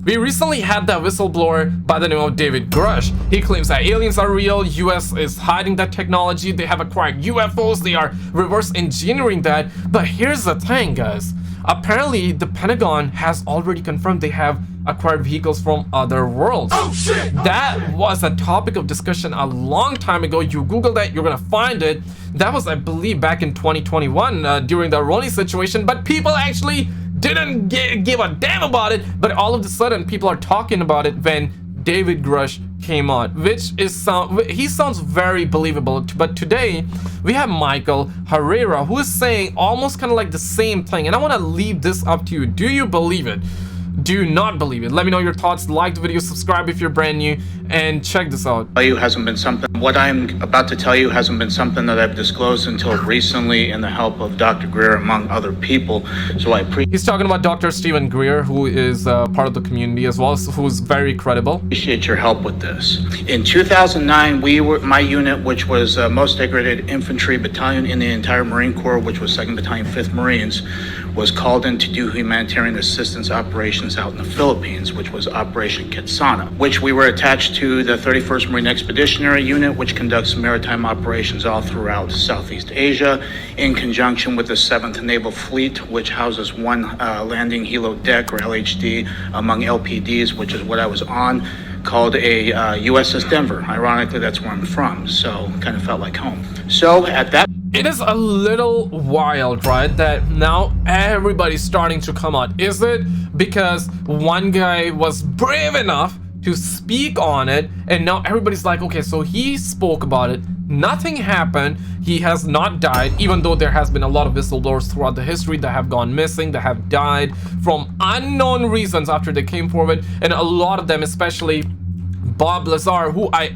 We recently had that whistleblower by the name of David Grusch. He claims that aliens are real, US is hiding that technology, they have acquired UFOs, they are reverse engineering that. But here's the thing, guys. Apparently, the Pentagon has already confirmed they have acquired vehicles from other worlds. Oh, shit! That was a topic of discussion a long time ago. You Google that, you're gonna find it. That was, I believe, back in 2021 during the Ronnie situation, but people actually didn't give a damn about it. But all of a sudden, people are talking about it when David Grusch came on, which is he sounds very believable. But today we have Michael Herrera, who is saying almost kind of like the same thing, and I want to leave this up to you. Do you believe it? Do you not believe it? Let me know your thoughts. Like the video, subscribe if you're brand new, and check this out. What I'm about to tell you hasn't been something that I've disclosed until recently in the help of Dr. Greer, among other people. So He's talking about Dr. Stephen Greer, who is part of the community as well, who's very credible. Appreciate your help with this. In 2009, my unit, which was most degraded infantry battalion in the entire Marine Corps, which was 2nd Battalion, 5th Marines, was called in to do humanitarian assistance operations out in the Philippines, which was Operation Kitsana, which we were attached to the 31st Marine Expeditionary Unit, which conducts maritime operations all throughout Southeast Asia, in conjunction with the 7th Naval Fleet, which houses one landing helo deck, or LHD, among LPDs, which is what I was on, called a USS Denver. Ironically, that's where I'm from, so kind of felt like home. So at that It is a little wild, right, that now everybody's starting to come out. Is it because one guy was brave enough to speak on it, and now everybody's like, okay, so he spoke about it, nothing happened, he has not died, even though there has been a lot of whistleblowers throughout the history that have gone missing, that have died from unknown reasons after they came forward, and a lot of them, especially Bob Lazar, who I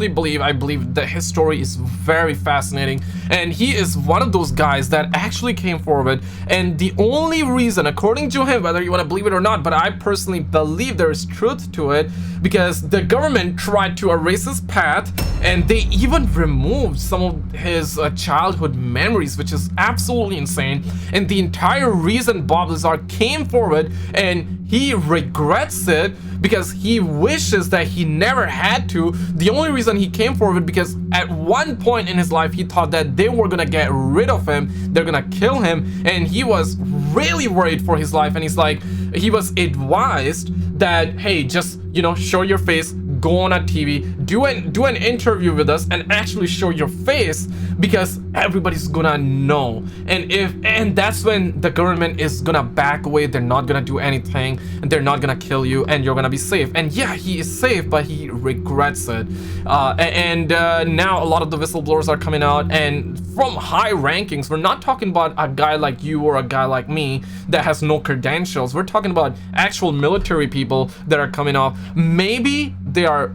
believe that his story is very fascinating, and he is one of those guys that actually came forward. And the only reason, according to him, whether you want to believe it or not, but I personally believe there is truth to it, because the government tried to erase his path, and they even removed some of his childhood memories, which is absolutely insane. And the entire reason Bob Lazar came forward, and he regrets it because he wishes that he never had to. The only reason he came forward because at one point in his life he thought that they were gonna get rid of him, they're gonna kill him, and he was really worried for his life. And he's like, he was advised that, hey, just, you know, show your face, go on a TV, do an interview with us, and actually show your face, because everybody's gonna know. And that's when the government is gonna back away. They're not gonna do anything, and they're not gonna kill you, and you're gonna be safe. And yeah, he is safe, but he regrets it. Now a lot of the whistleblowers are coming out, and from high rankings. We're not talking about a guy like you or a guy like me that has no credentials. We're talking about actual military people that are coming off. Maybe they are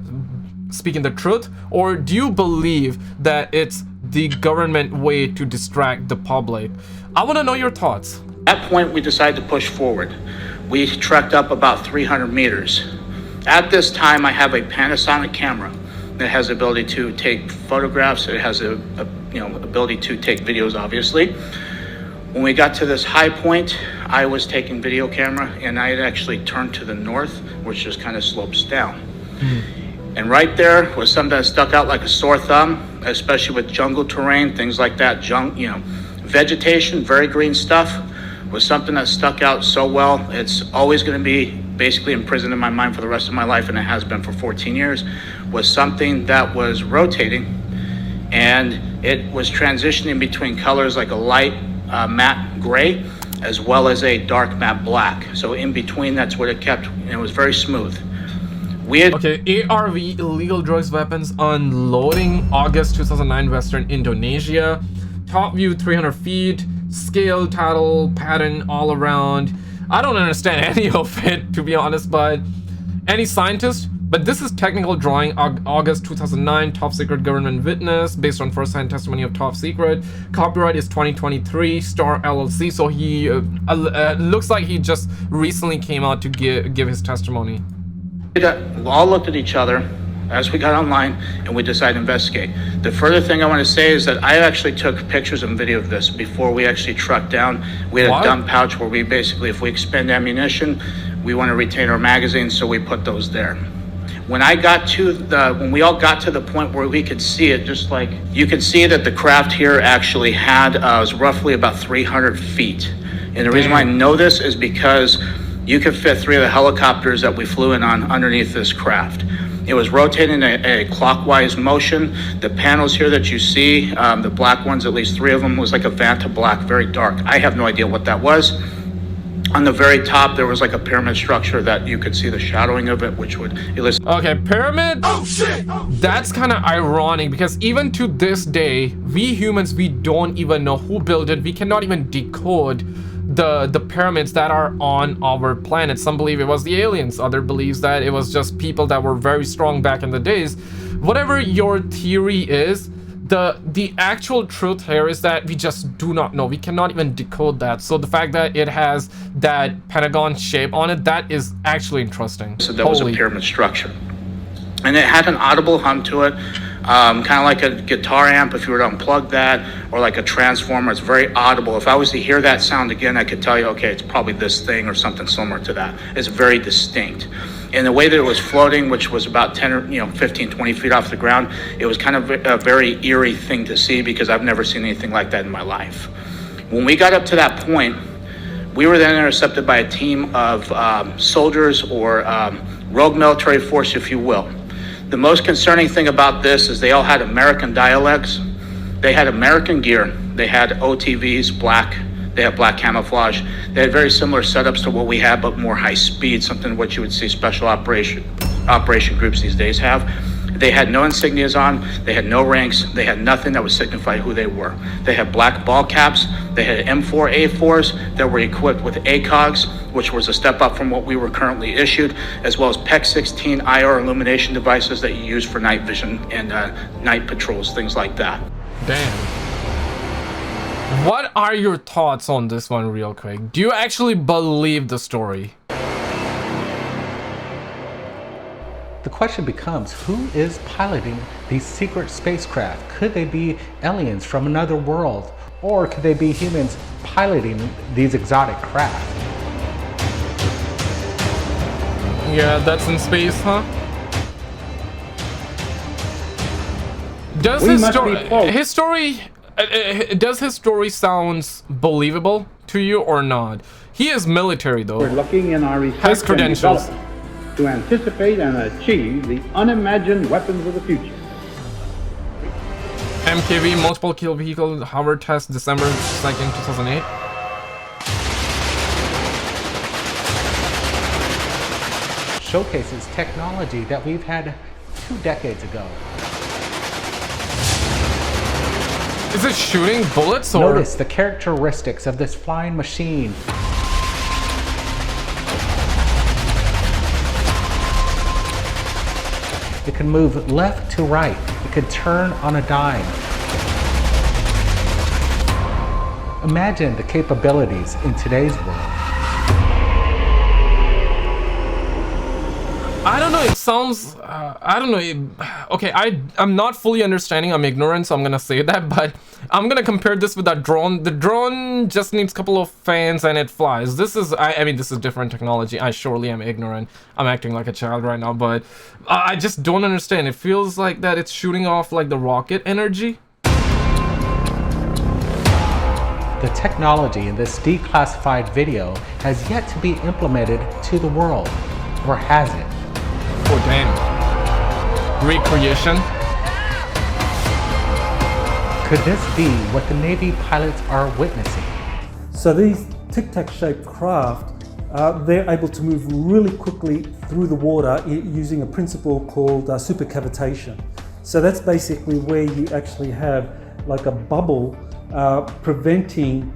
speaking the truth, or do you believe that it's the government way to distract the public? I want to know your thoughts. At that point, we decided to push forward. We trekked up about 300 meters. At this time, I have a Panasonic camera that has the ability to take photographs. It has a ability to take videos, obviously. When we got to this high point, I was taking video camera, and I had actually turned to the north, which just kind of slopes down. And right there was something that stuck out like a sore thumb, especially with jungle terrain, things like that, vegetation, very green stuff, was something that stuck out so well. It's always going to be basically imprisoned in my mind for the rest of my life, and it has been for 14 years, was something that was rotating, and it was transitioning between colors like a light matte gray, as well as a dark matte black. So in between, that's what it kept, and it was very smooth. Okay, ARV, illegal drugs, weapons, unloading, August 2009, Western Indonesia. Top view, 300 feet, scale, title, pattern, all around. I don't understand any of it, to be honest, but any scientist? But this is technical drawing, August 2009, top secret government witness, based on first-hand testimony of top secret. Copyright is 2023, Star LLC. So he looks like he just recently came out to give his testimony. We all looked at each other as we got online, and we decided to investigate. The further thing I want to say is that I actually took pictures and video of this before we actually trucked down. We had a dump pouch where we basically, if we expend ammunition, We want to retain our magazines, so we put those there. When we all got to the point where we could see it, just like you can see that the craft here actually had was roughly about 300 feet. And the reason why I know this is because you could fit 3 of the helicopters that we flew in on underneath this craft. It was rotating a clockwise motion. The panels here that you see, the black ones, at least 3 of them, was like a Vanta black, very dark. I have no idea what that was. On the very top, there was like a pyramid structure that you could see the shadowing of it, which would elicit. Okay, pyramid? Oh shit! That's kind of ironic because even to this day, we humans, we don't even know who built it. We cannot even decode the pyramids that are on our planet. Some believe it was the aliens, other believes that it was just people that were very strong back in the days. Whatever your theory is, the actual truth here is that we just do not know. We cannot even decode that. So the fact that it has that pentagon shape on it, that is actually interesting. So that was a pyramid structure, and it had an audible hum to it, kind of like a guitar amp if you were to unplug that, or like a transformer. It's very audible. If I was to hear that sound again, I could tell you, okay, it's probably this thing or something similar to that. It's very distinct. And the way that it was floating, which was about 10 or 15, 20 feet off the ground, it was kind of a very eerie thing to see because I've never seen anything like that in my life. When we got up to that point, we were then intercepted by a team of soldiers or rogue military force, if you will. The most concerning thing about this is they all had American dialects. They had American gear. They had OTVs, black. They had black camouflage. They had very similar setups to what we have, but more high speed, something what you would see special operation groups these days have. They had no insignias on. They had no ranks. They had nothing that would signify who they were. They had black ball caps. They had M4A4s that were equipped with ACOGs, which was a step up from what we were currently issued, as well as PEC 16 IR illumination devices that you use for night vision and night patrols, things like that. Damn. What are your thoughts on this one real quick? Do you actually believe the story? The question becomes, who is piloting these secret spacecraft? Could they be aliens from another world? Or could they be humans piloting these exotic craft? Yeah, that's in space, huh? Does his story sounds believable to you or not? He is military though. We're looking in our research and development to anticipate and achieve the unimagined weapons of the future. MKV multiple kill vehicle hover test December 2nd, 2008. Showcases technology that we've had 2 decades ago. Is it shooting bullets or? Notice the characteristics of this flying machine. It can move left to right. It can turn on a dime. Imagine the capabilities in today's world. I don't know, it sounds, I don't know, okay, I'm not fully understanding, I'm ignorant, so I'm gonna say that, but I'm gonna compare this with that drone. The drone just needs a couple of fans and it flies. This is, I mean, this is different technology. I surely am ignorant. I'm acting like a child right now, but I just don't understand. It feels like that it's shooting off like the rocket energy. The technology in this declassified video has yet to be implemented to the world, or has it? Oh damn. Recreation. Could this be what the Navy pilots are witnessing? So these tic-tac shaped craft, they're able to move really quickly through the water using a principle called supercavitation. So that's basically where you actually have like a bubble preventing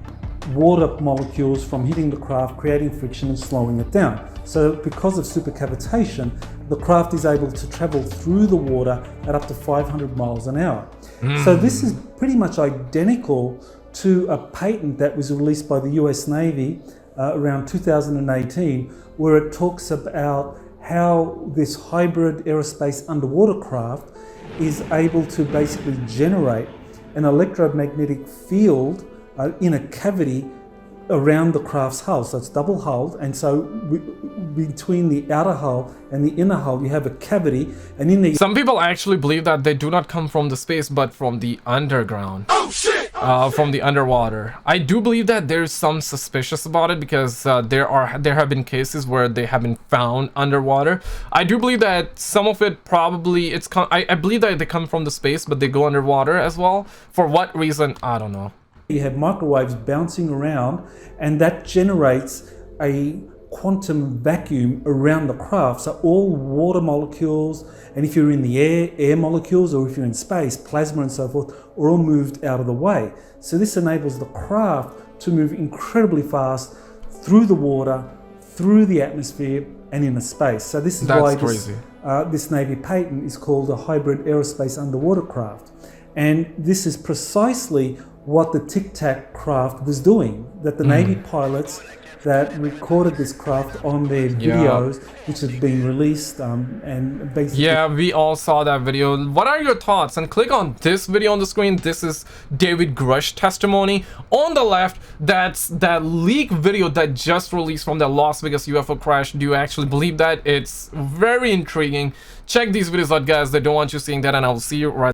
water molecules from hitting the craft, creating friction and slowing it down. So because of supercavitation, the craft is able to travel through the water at up to 500 miles an hour. So this is pretty much identical to a patent that was released by the US Navy around 2018, where it talks about how this hybrid aerospace underwater craft is able to basically generate an electromagnetic field in a cavity around the craft's hull. So it's double hulled, and so between the outer hull and the inner hull you have a cavity, and in the Some people actually believe that they do not come from the space but from the underground. Oh shit! From the underwater. I do believe that there's some suspicious about it because there have been cases where they have been found underwater. I do believe that some of it probably I believe that they come from the space but they go underwater as well. For what reason? I don't know. You have microwaves bouncing around, and that generates a quantum vacuum around the craft. So all water molecules, and if you're in the air molecules, or if you're in space, plasma and so forth, are all moved out of the way. So this enables the craft to move incredibly fast through the water, through the atmosphere, and into space. So this is why this Navy patent is called a hybrid aerospace underwater craft. And this is precisely what the Tic Tac craft was doing, that the Navy pilots that recorded this craft on their videos, which have been released, and basically... Yeah, we all saw that video. What are your thoughts? And click on this video on the screen. This is David Grusch testimony. On the left, that's that leak video that just released from the Las Vegas UFO crash. Do you actually believe that? It's very intriguing. Check these videos out, guys. They don't want you seeing that, and I will see you right